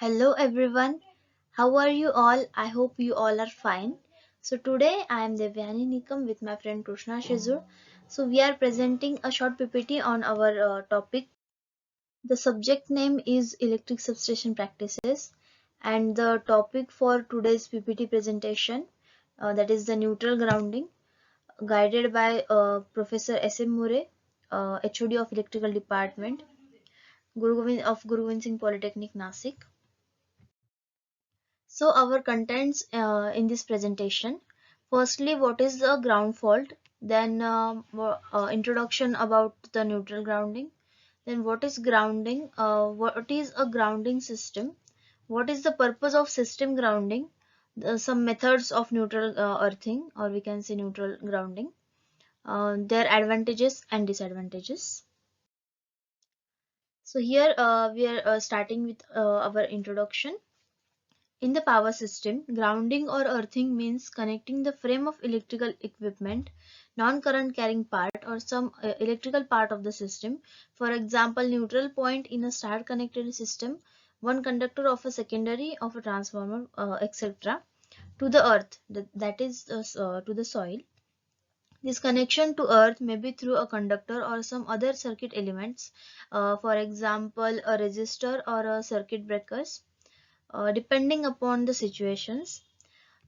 Hello everyone, how are you all? I hope you all are fine. So today I am Devyani Nikam with my friend Krishna Shizur. So we are presenting a short PPT on our topic. The subject name is Electric Substation Practices and the topic for today's PPT presentation that is the neutral grounding guided by Professor S.M. Murray, HOD of Electrical Department, Guru Gobind Singh Polytechnic, Nasik. So our contents in this presentation. Firstly, what is the ground fault? Then introduction about the neutral grounding. Then what is grounding? What is a grounding system? What is the purpose of system grounding? Some methods of neutral earthing, or we can say neutral grounding. Their advantages and disadvantages. So here we are starting with our introduction. In the power system, grounding or earthing means connecting the frame of electrical equipment, non-current carrying part or some electrical part of the system. For example, neutral point in a star connected system, one conductor of a secondary of a transformer, etc. to the earth, that is to the soil. This connection to earth may be through a conductor or some other circuit elements, for example, a resistor or a circuit breakers depending upon the situations.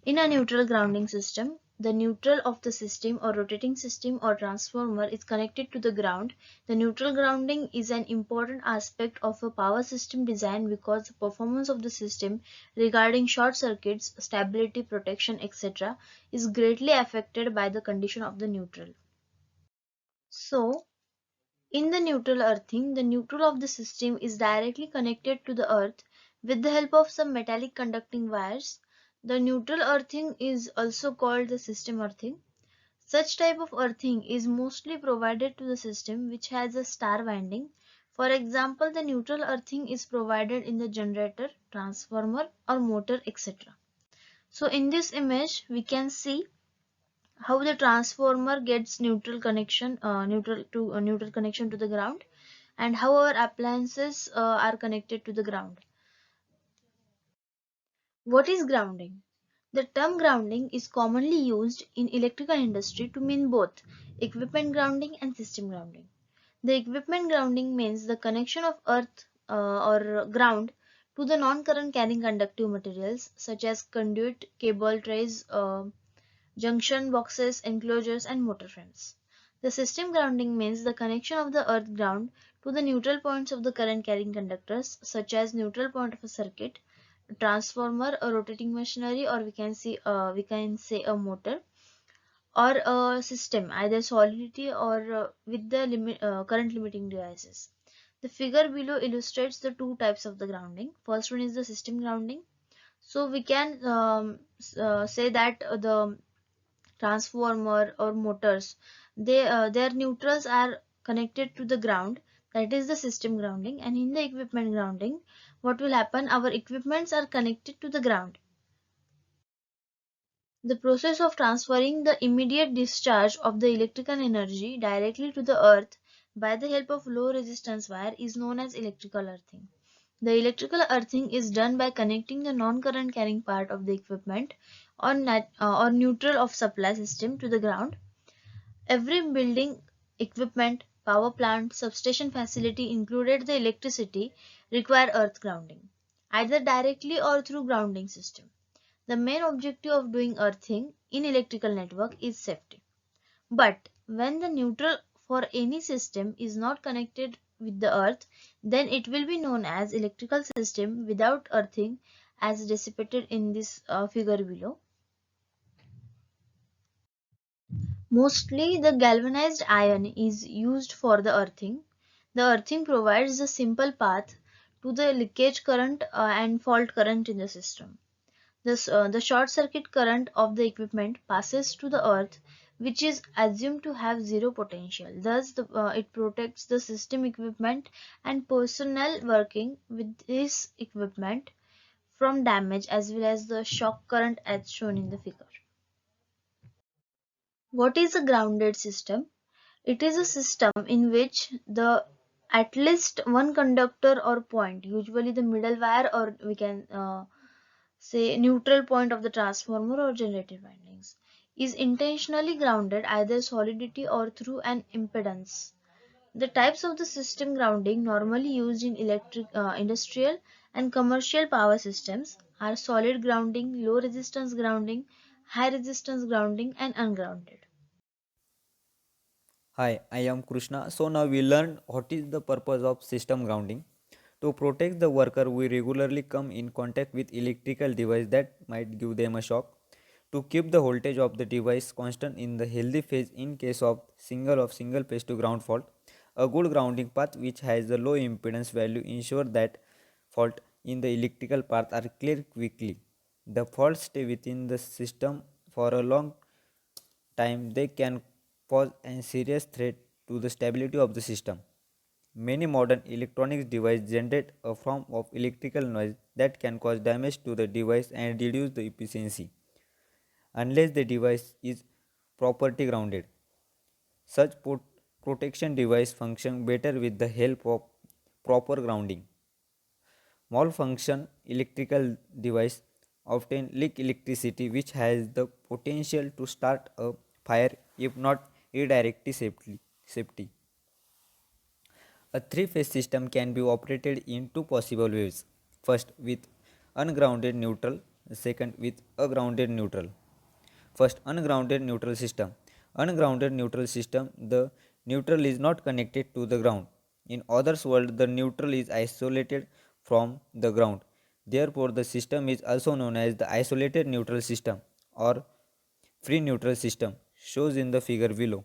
In a neutral grounding system, the neutral of the system or rotating system or transformer is connected to the ground. The neutral grounding is an important aspect of a power system design because the performance of the system regarding short circuits, stability, protection, etc. is greatly affected by the condition of the neutral. So, in the neutral earthing, the neutral of the system is directly connected to the earth with the help of some metallic conducting wires. The neutral earthing is also called the system earthing. Such type of earthing is mostly provided to the system which has a star winding. For example, the neutral earthing is provided in the generator, transformer or motor, etc. So in this image we can see how the transformer gets neutral connection to the ground, and how our appliances are connected to the ground. What is grounding? The term grounding is commonly used in electrical industry to mean both equipment grounding and system grounding. The equipment grounding means the connection of earth or ground to the non-current carrying conductive materials such as conduit, cable trays, junction boxes, enclosures and motor frames. The system grounding means the connection of the earth ground to the neutral points of the current carrying conductors such as neutral point of a circuit, a transformer, a rotating machinery, or we can say a motor, or a system either solidity or with the current limiting devices. The figure below illustrates the two types of the grounding. First one is the system grounding. So we can say that the transformer or motors, their neutrals are connected to the ground, that is the system grounding. And in the equipment grounding, what will happen, our equipments are connected to the ground. The process of transferring the immediate discharge of the electrical energy directly to the earth by the help of low resistance wire is known as electrical earthing. The electrical earthing is done by connecting the non-current carrying part of the equipment or neutral of supply system to the ground. Every building, equipment, power plant, substation facility included the electricity require earth grounding, either directly or through grounding system. The main objective of doing earthing in electrical network is safety. But when the neutral for any system is not connected with the earth, then it will be known as electrical system without earthing, as dissipated in this figure below. Mostly the galvanized iron is used for the earthing. The earthing provides a simple path to the leakage current and fault current in the system. The short circuit current of the equipment passes to the earth, which is assumed to have zero potential. Thus, it protects the system equipment and personnel working with this equipment from damage as well as the shock current as shown in the figure. What is a grounded system? It is a system in which the at least one conductor or point, usually the middle wire, or we can say neutral point of the transformer or generator windings, is intentionally grounded either solidity or through an impedance. The types of the system grounding normally used in industrial and commercial power systems are solid grounding, low resistance grounding, high resistance grounding, and ungrounded. Hi, I am Krishna. So now we learned what is the purpose of system grounding. To protect the worker, we regularly come in contact with electrical device that might give them a shock. To keep the voltage of the device constant in the healthy phase in case of single phase to ground fault, a good grounding path which has a low impedance value ensure that fault in the electrical path are cleared quickly. The faults stay within the system for a long time. They can pose a serious threat to the stability of the system. Many modern electronics devices generate a form of electrical noise that can cause damage to the device and reduce the efficiency unless the device is properly grounded. Such protection device function better with the help of proper grounding. Malfunction electrical device often leak electricity which has the potential to start a fire if not redirected safety. A three-phase system can be operated in two possible ways. First with ungrounded neutral, second with a grounded neutral. First, ungrounded neutral system. Ungrounded neutral system, the neutral is not connected to the ground. In others world, the neutral is isolated from the ground. Therefore, the system is also known as the isolated neutral system or free neutral system, shows in the figure below.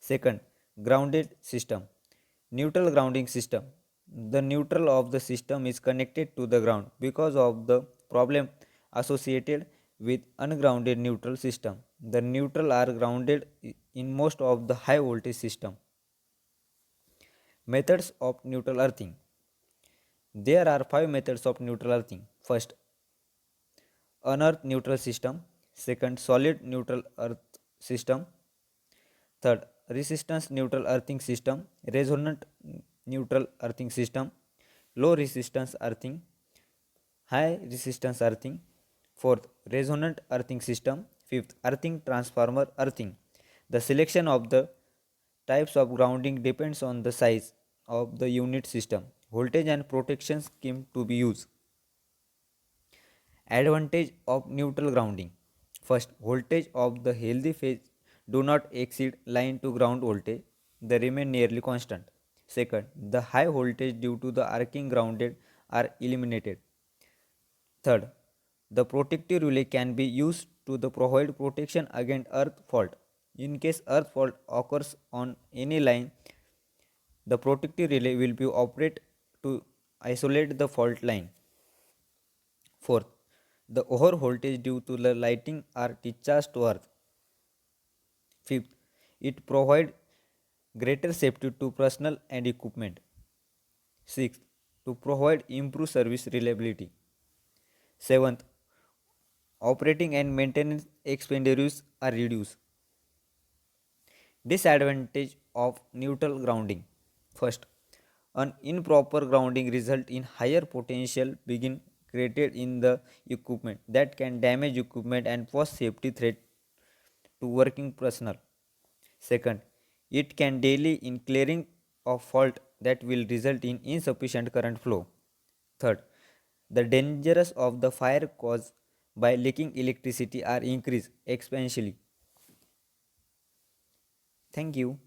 Second, grounded system. Neutral grounding system. The neutral of the system is connected to the ground because of the problem associated with ungrounded neutral system. The neutral are grounded in most of the high voltage system. Methods of neutral earthing. There are five methods of neutral earthing. First, unearthed neutral system. Second, solid neutral earth system. Third, resistance neutral earthing system, resonant neutral earthing system, low resistance earthing, high resistance earthing. Fourth, resonant earthing system. Fifth, earthing transformer earthing. The selection of the types of grounding depends on the size of the unit system, voltage and protection scheme to be used. Advantage of neutral grounding. First, voltage of the healthy phase do not exceed line to ground voltage, they remain nearly constant. Second, the high voltage due to the arcing grounded are eliminated. Third, the protective relay can be used to the provide protection against earth fault. In case earth fault occurs on any line, the protective relay will be operated to isolate the fault line. Fourth, the over voltage due to the lighting are discharged to earth. Fifth, it provides greater safety to personnel and equipment. Sixth, to provide improved service reliability. Seventh, operating and maintenance expenditures are reduced. Disadvantage of neutral grounding. First, an improper grounding result in higher potential begin created in the equipment that can damage equipment and pose safety threat to working personnel. Second, it can delay in clearing of fault that will result in insufficient current flow. Third, the dangers of the fire caused by leaking electricity are increased exponentially. Thank you.